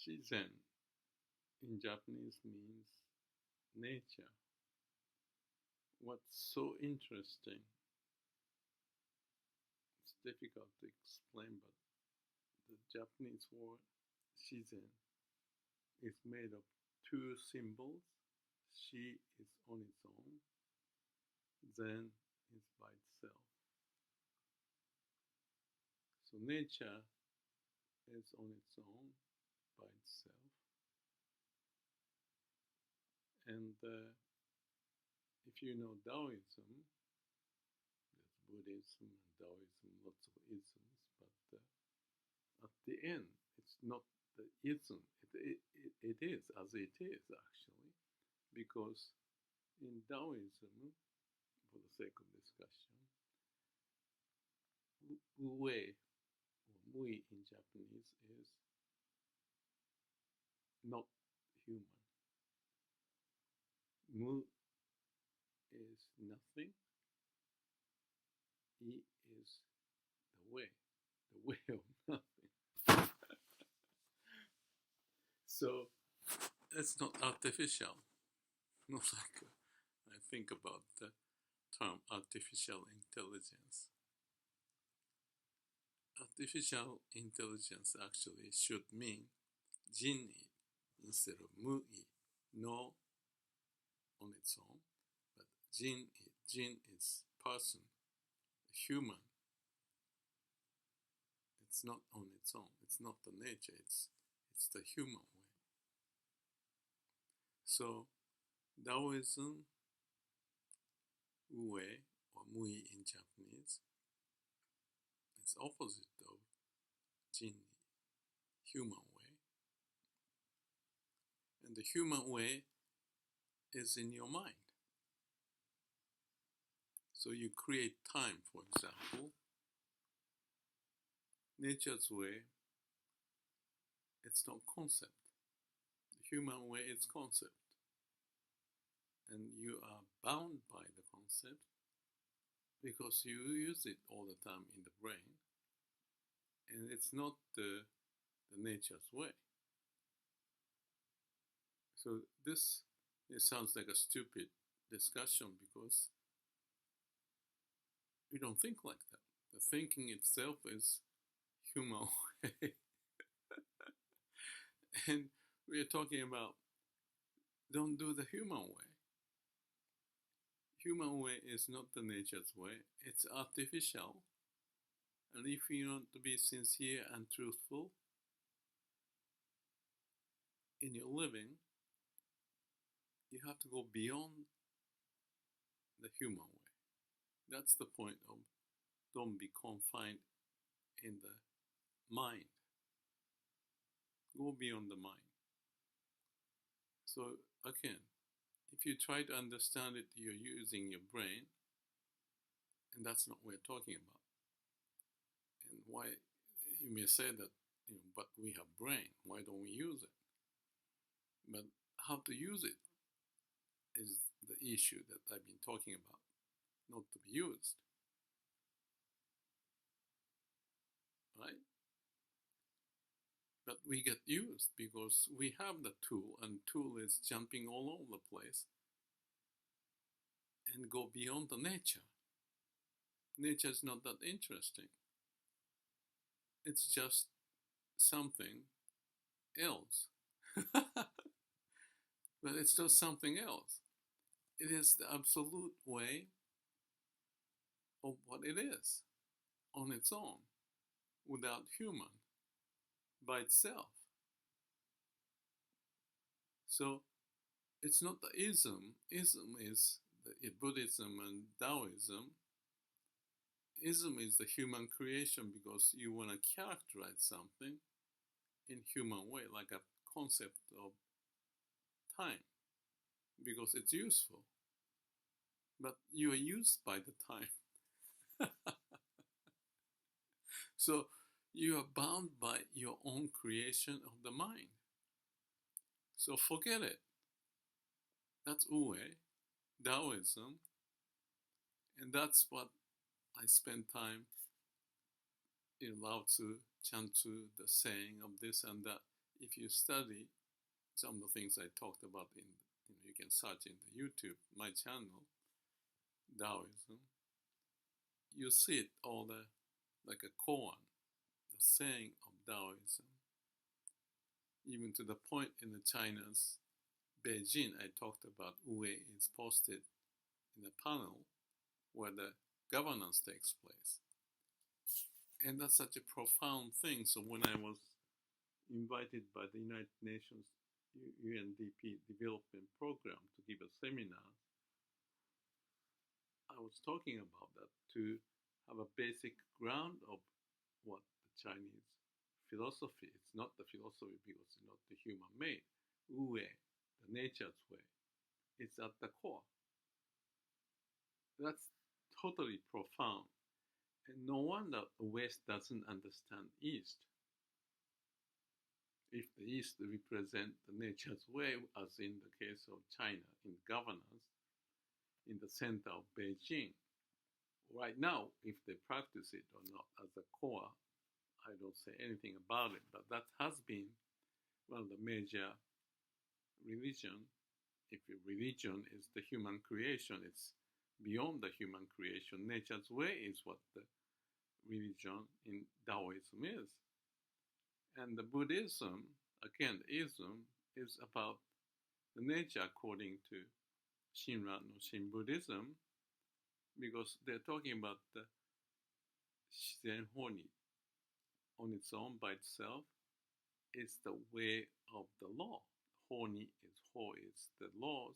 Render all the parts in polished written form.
Shi-Zen in Japanese means nature. What's so interesting, it's difficult to explain, but the Japanese word Shi-Zen is made of two symbols. Shi is on its own, Zen is by itself. So nature is on its own, by itself. And if you know Daoism, there's Buddhism and Daoism, lots of isms, but at the end, it's not the ism, it is as it is actually, because in Daoism, for the sake of discussion, Wu-wei, or Mui in Japanese, is not human. Mu is nothing. I is the way of nothing. So it's not artificial. Not like I think about the term artificial intelligence. Artificial intelligence actually should mean Jin-i instead of Mu-i. No on its own, but Jin-i. Jin is person, human. It's not on its own. It's not the nature. It's the human way. So Daoism, Wu-wei, or Mui in Japanese, it's opposite of Jin-i, human way. And the human way is in your mind. So you create time, for example. Nature's way, it's not concept. The human way is concept. And you are bound by the concept because you use it all the time in the brain. And it's not the nature's way. So it sounds like a stupid discussion because we don't think like that. The thinking itself is human way. And we are talking about don't do the human way. Human way is not the nature's way. It's artificial. And if you want to be sincere and truthful in your living, you have to go beyond the human way. That's the point of don't be confined in the mind. Go beyond the mind. So again, if you try to understand it, you're using your brain, and that's not what we're talking about. And why, you may say that, but we have brain, why don't we use it? But how to use it is the issue that I've been talking about, not to be used. Right? But we get used because we have the tool, and tool is jumping all over the place and go beyond the nature. Nature is not that interesting. It's just something else. But it's not something else. It is the absolute way of what it is on its own, without human, by itself. So it's not the ism. Ism is the Buddhism and Daoism. Ism is the human creation because you want to characterize something in human way, like a concept of time, because it's useful. But you are used by the time. So you are bound by your own creation of the mind. So forget it. That's Wu-wei, Daoism, and that's what I spend time in Lao Tzu, Chan Tzu, the saying of this and that. if you study some of the things I talked about you can search in the YouTube, my channel, Daoism, you see it all like a koan, the saying of Daoism, even to the point in the China's Beijing, I talked about Wu-wei is posted in a panel where the governance takes place. And that's such a profound thing. So when I was invited by the United Nations UNDP Development Program to give a seminar, I was talking about that to have a basic ground of what the Chinese philosophy, it's not the philosophy because it's not the human-made, Wu-wei, the nature's way, it's at the core. That's totally profound. And no wonder the West doesn't understand East. If the East represents the nature's way, as in the case of China in governance, in the center of Beijing, right now, if they practice it or not as a core, I don't say anything about it, but that has been one of the major religion. If your religion is the human creation, it's beyond the human creation. Nature's way is what the religion in Daoism is. And the Buddhism, again, ism, is about the nature according to Shin Buddhism, because they're talking about the Shi-Zen-Hou-Ni on its own by itself is the way of the law. Hou-Ni is the laws,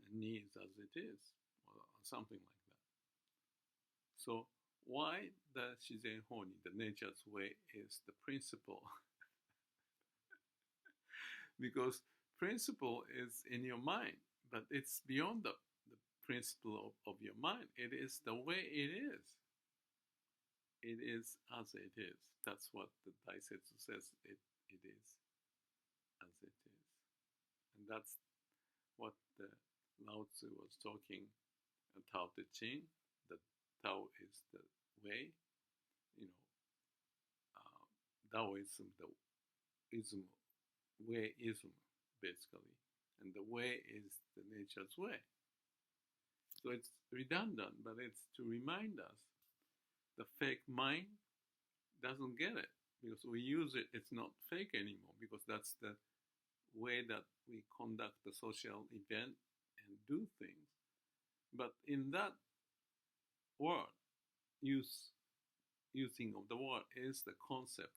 and Ni is as it is, or something like that. So why the Shi-Zen-Hou-Ni, the nature's way, is the principle? Because principle is in your mind, but it's beyond the principle of your mind. It is the way it is. It is as it is. That's what the Daisetsu says. It is as it is. And that's what the Lao Tzu was talking, Tao Te Ching. The Tao is the way, Daoism, the ism, way-ism, basically. And the way is the nature's way. So it's redundant, but it's to remind us the fake mind doesn't get it because we use it, it's not fake anymore because that's the way that we conduct the social event and do things. But in that word, using of the word is the concept.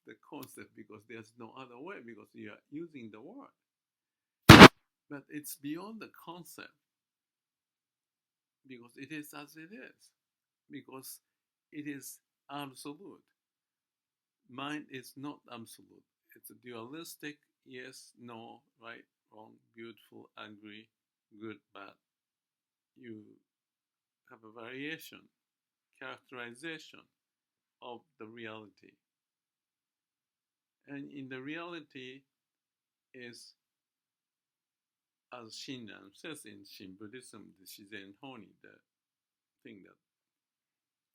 The concept, because there's no other way, because you are using the word. But it's beyond the concept, because it is as it is, because it is absolute. Mind is not absolute. It's a dualistic, yes, no, right, wrong, beautiful, ugly, good, bad. You have a variation, characterization of the reality. And in the reality is, as Shinran says in Shin Buddhism, the Shi-Zen-Hou-Ni, the thing that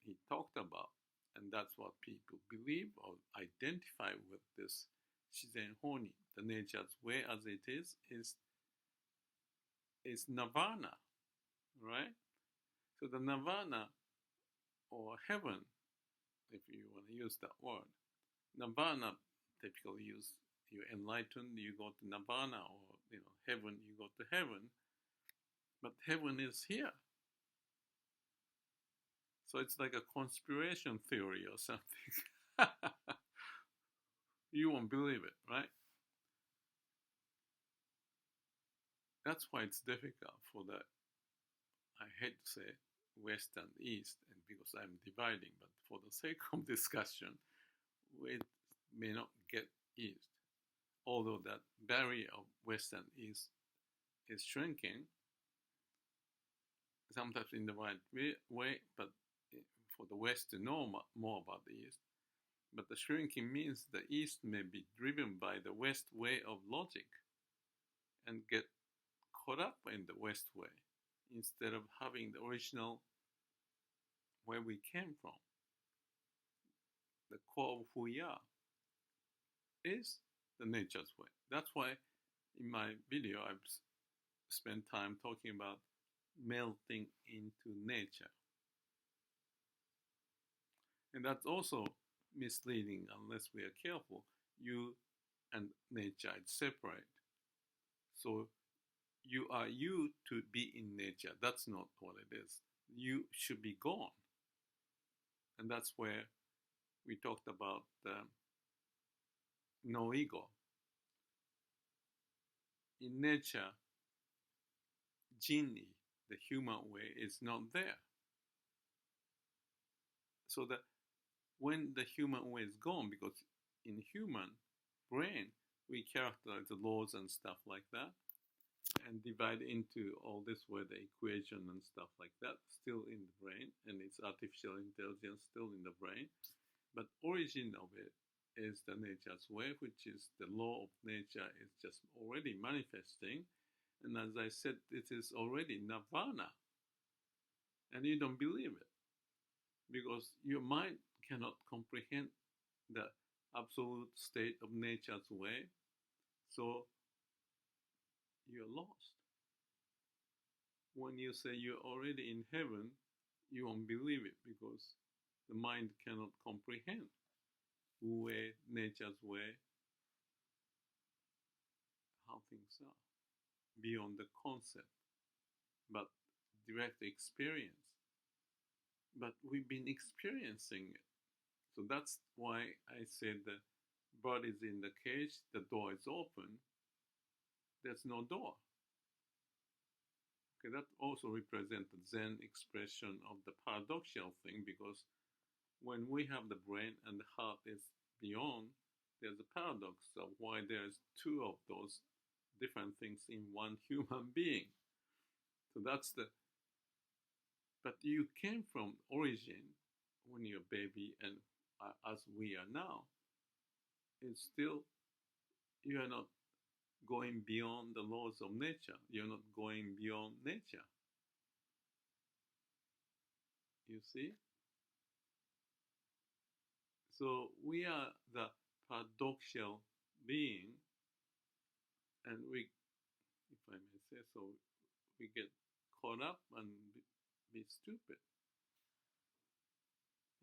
he talked about, and that's what people believe or identify with this Shi-Zen-Hou-Ni, the nature's way as it is nirvana, right? So the nirvana, or heaven, if you want to use that word, nirvana typically you're enlightened, you go to nirvana, or heaven, you go to heaven. But heaven is here. So it's like a conspiracy theory or something. You won't believe it, right? That's why it's difficult for the, I hate to say, West and East, and because I'm dividing, but for the sake of discussion, we may not get East. Although that barrier of West and East is shrinking, sometimes in the right way, but for the West to know more about the East. But the shrinking means the East may be driven by the West way of logic and get caught up in the West way instead of having the original where we came from, the core of who we are. is the nature's way. That's why in my video I've spent time talking about melting into nature. And that's also misleading unless we are careful. You and nature is separate. So you are you to be in nature. That's not what it is. You should be gone. And that's where we talked about no ego. In nature, Jin-i, the human way, is not there. So that when the human way is gone, because in human brain, we characterize the laws and stuff like that, and divide into all this with the equation and stuff like that, still in the brain, and it's artificial intelligence still in the brain. But origin of it is the nature's way, which is the law of nature is just already manifesting. And as I said, it is already nirvana. And you don't believe it because your mind cannot comprehend the absolute state of nature's way. So you're lost. When you say you're already in heaven, you won't believe it because the mind cannot comprehend Wu-wei, nature's way, how things are, beyond the concept, but direct experience. But we've been experiencing it. So that's why I said the bird is in the cage, the door is open, there's no door. Okay, that also represents the Zen expression of the paradoxical thing, because when we have the brain and the heart is beyond, there's a paradox of why there's two of those different things in one human being. So that's the, but you came from origin when you're a baby, and as we are now, it's still, you are not going beyond the laws of nature. You're not going beyond nature. You see? So we are the paradoxical being, and we, if I may say so, we get caught up and be stupid.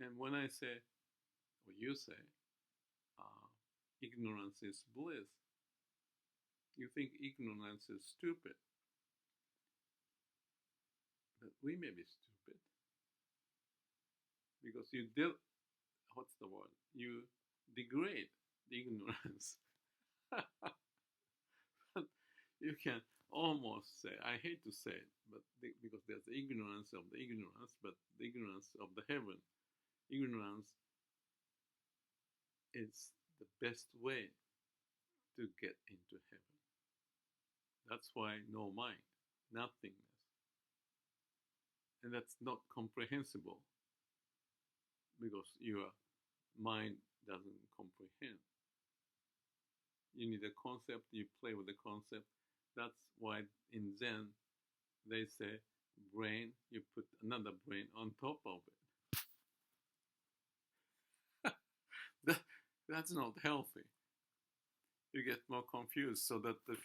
And when I say, or you say, ignorance is bliss, you think ignorance is stupid. But we may be stupid because you what's the word? You degrade the ignorance. You can almost say, I hate to say it, but because there's the ignorance of the ignorance, but the ignorance of the heaven. Ignorance is the best way to get into heaven. That's why no mind, nothingness. And that's not comprehensible because your mind doesn't comprehend. You need a concept, you play with the concept. That's why in Zen, they say brain, you put another brain on top of it. That's not healthy. You get more confused, so that the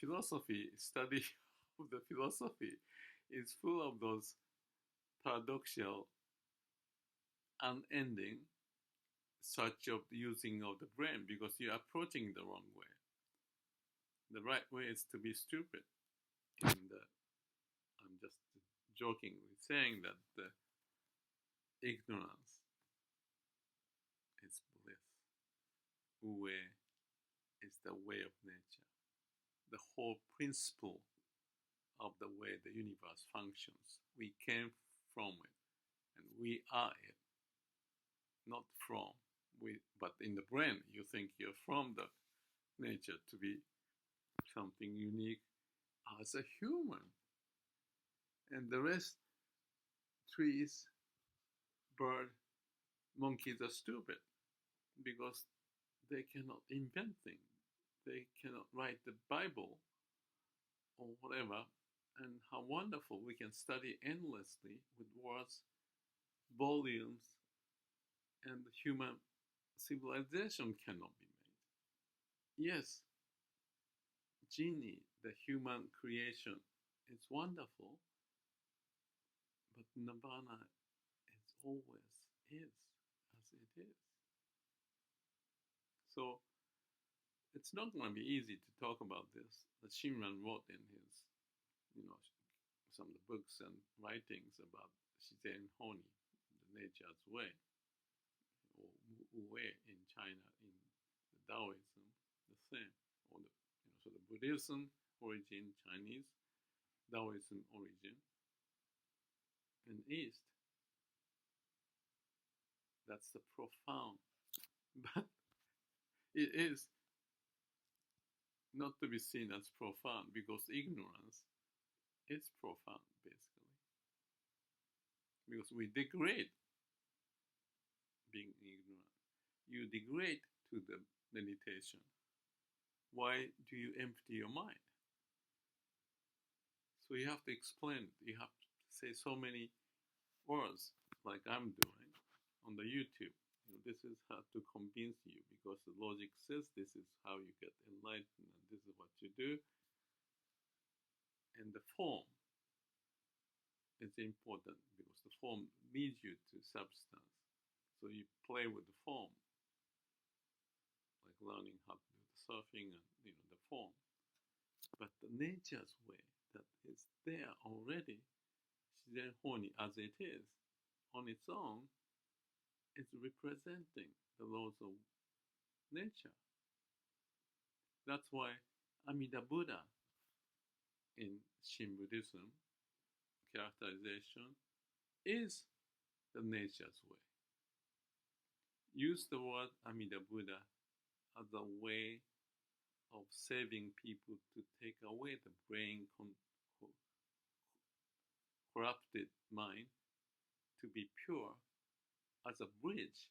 study of the philosophy is full of those paradoxical, unending such of using of the brain, because you're approaching the wrong way. The right way is to be stupid. And I'm just jokingly saying that the ignorance is bliss. Wu-wei is the way of nature. The whole principle of the way the universe functions. We came from it, and we are it. Not from. But in the brain, you think you're from the nature to be something unique as a human. And the rest, trees, bird, monkeys are stupid because they cannot invent things. They cannot write the Bible or whatever. And how wonderful we can study endlessly with words, volumes, and human civilization cannot be made. yes, Jin-i, the human creation, is wonderful, but Nirvana is always is as it is. So it's not going to be easy to talk about this. The Shinran wrote in his, some of the books and writings about Shi-Zen-Hou-Ni, the nature's way, or Wu-wei in China, in the Daoism, the same, or so the Buddhism origin, Chinese, Daoism origin, and East. That's the profound, but it is not to be seen as profound because ignorance is profound, basically. Because we degrade being ignorant. You degrade to the meditation. Why do you empty your mind? So you have to explain it. You have to say so many words like I'm doing on the YouTube. This is how to convince you because the logic says this is how you get enlightened and this is what you do. And the form is important because the form leads you to substance. So you play with the form, like learning how to do the surfing and the form. But the nature's way that is there already, Shi-Zen-Hou-Ni as it is, on its own, is representing the laws of nature. That's why Amida Buddha in Shin Buddhism characterization is the nature's way. Use the word Amida Buddha as a way of saving people to take away the brain corrupted mind to be pure as a bridge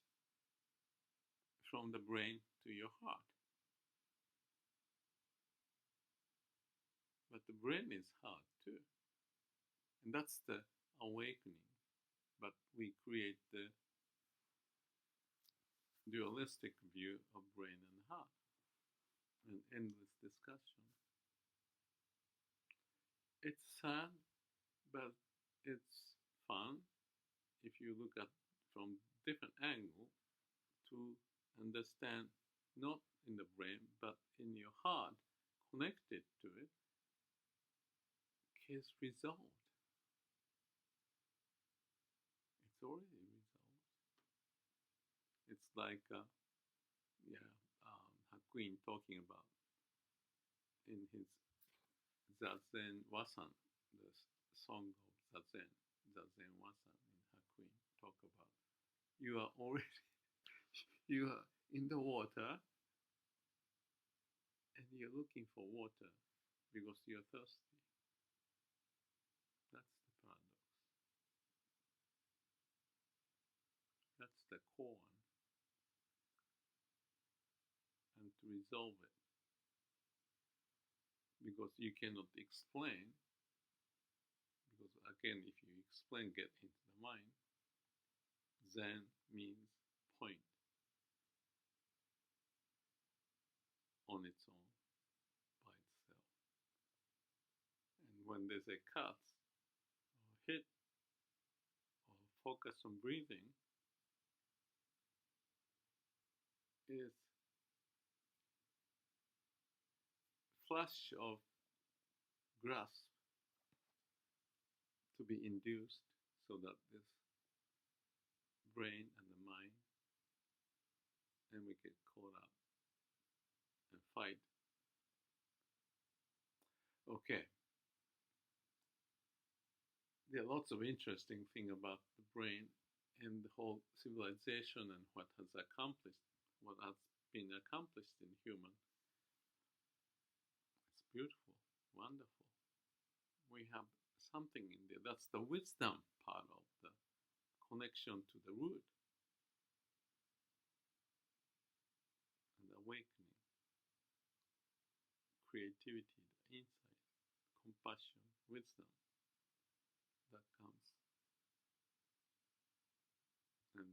from the brain to your heart. But the brain is hard too. And that's the awakening. But we create the dualistic view of brain and heart. An endless discussion. It's sad, but it's fun if you look at from different angle to understand not in the brain but in your heart, connected to it, is resolved. It's already resolved. It's like Hakuin talking about in his Zazen Wasan, the song of Zazen Wasan in Hakuin, talk about you are already you are in the water and you're looking for water because you're thirsty. That's the paradox. That's the core. And to resolve it, because you cannot explain, because again, if you explain, get into the mind, Zen means point on its own, by itself. And when there's a cut, or hit, or focus on breathing, is flash of grasp to be induced so that this brain and the mind, and we get caught up and fight. Okay. There are lots of interesting things about the brain and the whole civilization and what has been accomplished in human. It's beautiful, wonderful. We have something in there. That's the wisdom part of the connection to the root and awakening, creativity, the insight, compassion, wisdom that comes, and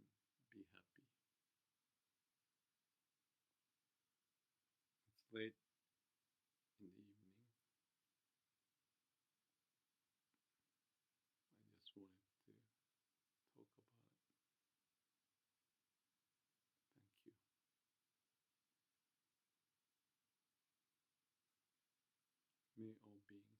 be happy. It's late in the evening. I just wanted to talk about it. Thank you. May all beings